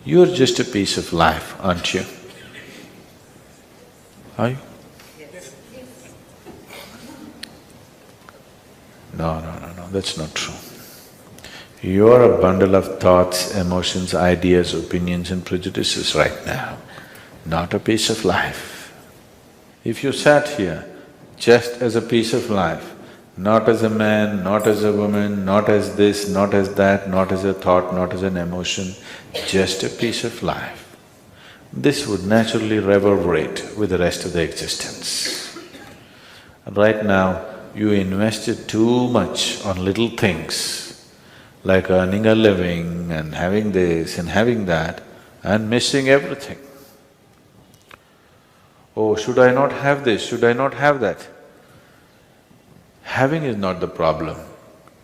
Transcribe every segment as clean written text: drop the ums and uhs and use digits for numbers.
You're just a piece of life, aren't you? Are you? No, that's not true. You're a bundle of thoughts, emotions, ideas, opinions and prejudices right now, not a piece of life. If you sat here just as a piece of life, not as a man, not as a woman, not as this, not as that, not as a thought, not as an emotion, just a piece of life, this would naturally reverberate with the rest of the existence. Right now, you invested too much on little things, like earning a living and having this and having that, and missing everything. Oh, should I not have this, should I not have that? Having is not the problem,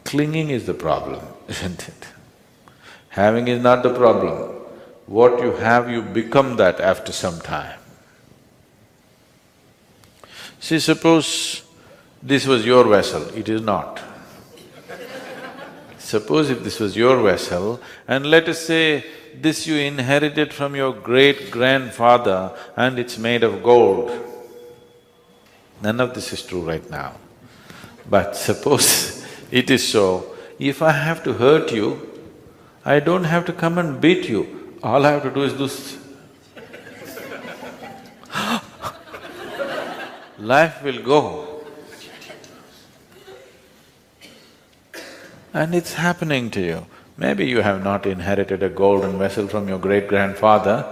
clinging is the problem, isn't it? Having is not the problem. What you have, you become that after some time. See, suppose this was your vessel, it is not. Suppose if this was your vessel, and let us say this you inherited from your great-grandfather and it's made of gold. None of this is true right now. But suppose it is so, if I have to hurt you, I don't have to come and beat you, all I have to do is this. Life will go. And it's happening to you. Maybe you have not inherited a golden vessel from your great-grandfather,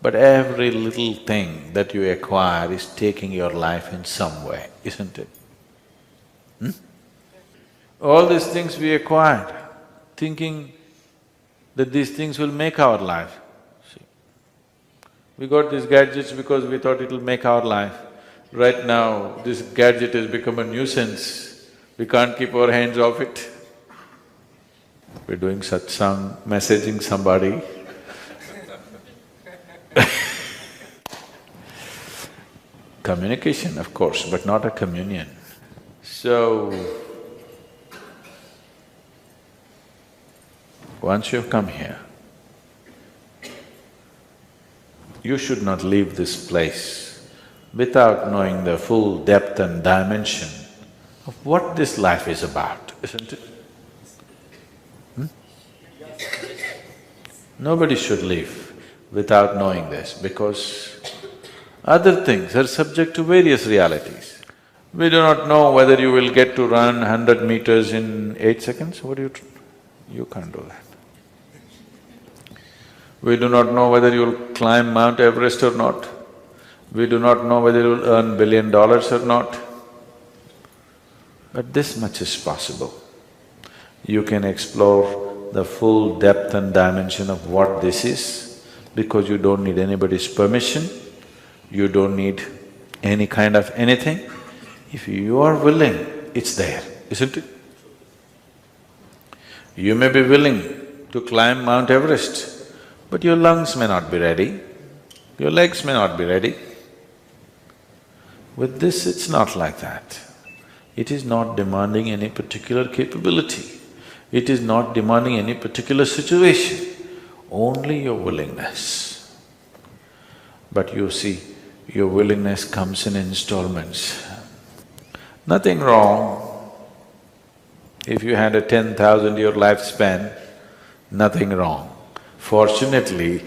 but every little thing that you acquire is taking your life in some way, isn't it? All these things we acquired, thinking that these things will make our life. See, we got these gadgets because we thought it'll make our life. Right now, this gadget has become a nuisance, we can't keep our hands off it. We're doing satsang, messaging somebody. Communication, of course, but not a communion. So, once you've come here, you should not leave this place without knowing the full depth and dimension of what this life is about, isn't it? Nobody should leave without knowing this, because other things are subject to various realities. We do not know whether you will get to run 100 meters in 8 seconds, what do you… you can't do that. We do not know whether you'll climb Mount Everest or not. We do not know whether you'll earn $1 billion or not. But this much is possible. You can explore the full depth and dimension of what this is, because you don't need anybody's permission, you don't need any kind of anything. If you are willing, it's there, isn't it? You may be willing to climb Mount Everest, but your lungs may not be ready, your legs may not be ready. With this, it's not like that. It is not demanding any particular capability. It is not demanding any particular situation, only your willingness. But you see, your willingness comes in installments. Nothing wrong. If you had a 10,000-year lifespan, nothing wrong. Fortunately,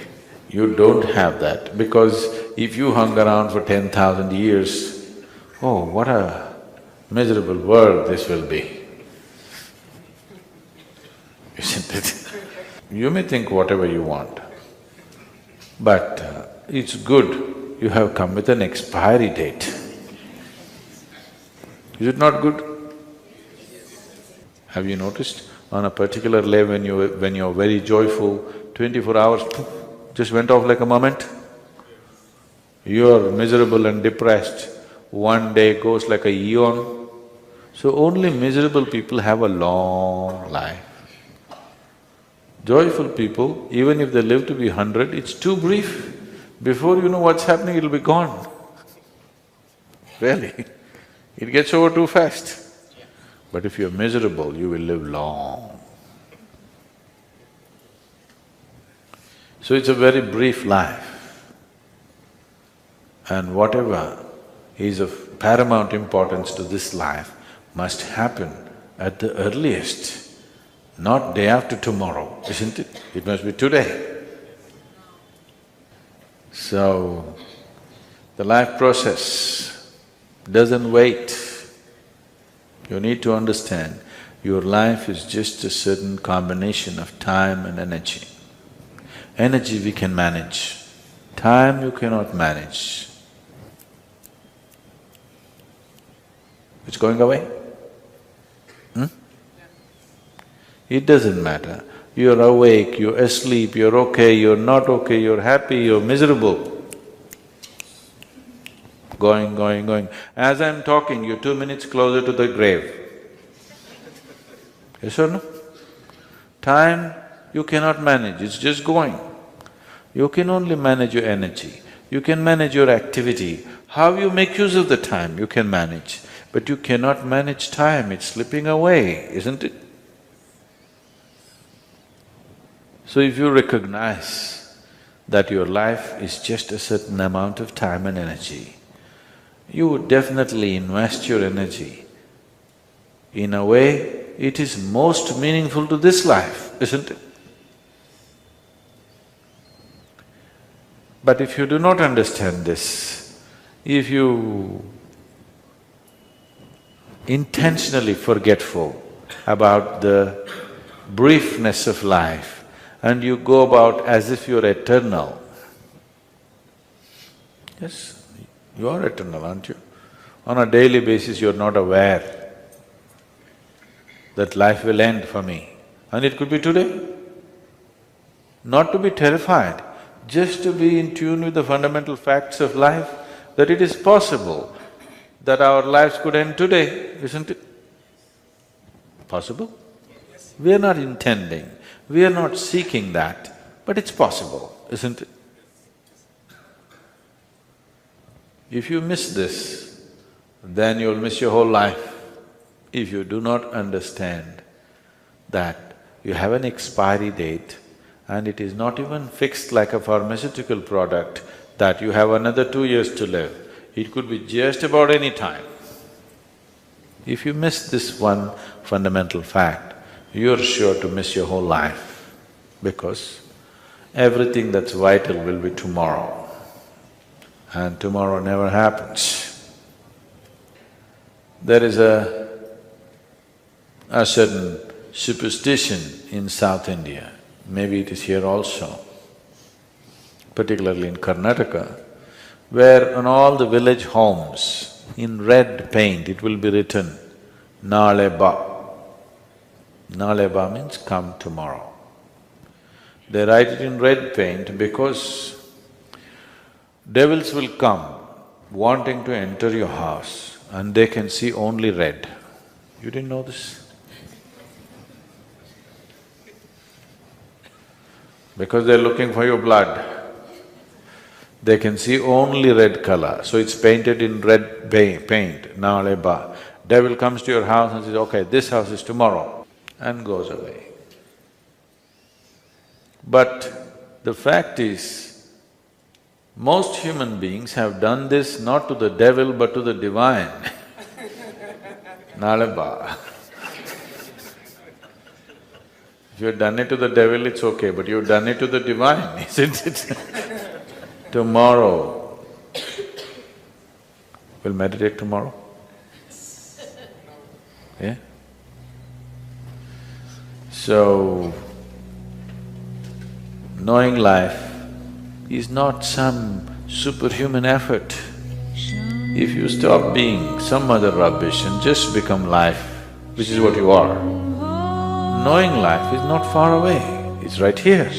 you don't have that, because if you hung around for 10,000 years, oh, what a miserable world this will be, isn't it? You may think whatever you want, but it's good you have come with an expiry date. Is it not good? Have you noticed, on a particular day when you're very joyful, 24 hours, poof, just went off like a moment? You're miserable and depressed, one day goes like a eon. So only miserable people have a long life. Joyful people, even if they live to be 100, it's too brief. Before you know what's happening, it'll be gone. Really, it gets over too fast. But if you're miserable, you will live long. So it's a very brief life. And whatever is of paramount importance to this life must happen at the earliest, not day after tomorrow, isn't it? It must be today. So, the life process doesn't wait. You need to understand, your life is just a certain combination of time and energy. Energy we can manage, time you cannot manage. It's going away? It doesn't matter. You're awake, you're asleep, you're okay, you're not okay, you're happy, you're miserable. Going, going, going. As I'm talking, you're 2 minutes closer to the grave. Yes or no? Time you cannot manage, it's just going. You can only manage your energy, you can manage your activity. How you make use of the time, you can manage. But you cannot manage time, it's slipping away, isn't it? So if you recognize that your life is just a certain amount of time and energy, you would definitely invest your energy in a way it is most meaningful to this life, isn't it? But if you do not understand this, if you intentionally forgetful about the briefness of life, and you go about as if you're eternal. Yes, you are eternal, aren't you? On a daily basis you're not aware that life will end for me, and it could be today. Not to be terrified, just to be in tune with the fundamental facts of life, that it is possible that our lives could end today, isn't it? Possible? We are not intending, we are not seeking that, but it's possible, isn't it? If you miss this, then you'll miss your whole life. If you do not understand that you have an expiry date and it is not even fixed like a pharmaceutical product that you have another 2 years to live, it could be just about any time. If you miss this one fundamental fact, you're sure to miss your whole life, because everything that's vital will be tomorrow, and tomorrow never happens. There is a certain superstition in South India, maybe it is here also, particularly in Karnataka, where on all the village homes, in red paint, it will be written, Nale Ba. Nale Ba means come tomorrow. They write it in red paint because devils will come wanting to enter your house and they can see only red. You didn't know this? Because they're looking for your blood. They can see only red color, so it's painted in red paint, Nale Ba. Devil comes to your house and says, okay, this house is tomorrow, and goes away. But the fact is, most human beings have done this not to the devil but to the divine. Nale Ba. If you've done it to the devil, it's okay, but you've done it to the divine, isn't it? Tomorrow. We'll meditate tomorrow? Yeah? So, knowing life is not some superhuman effort. If you stop being some other rubbish and just become life, which is what you are, knowing life is not far away, it's right here.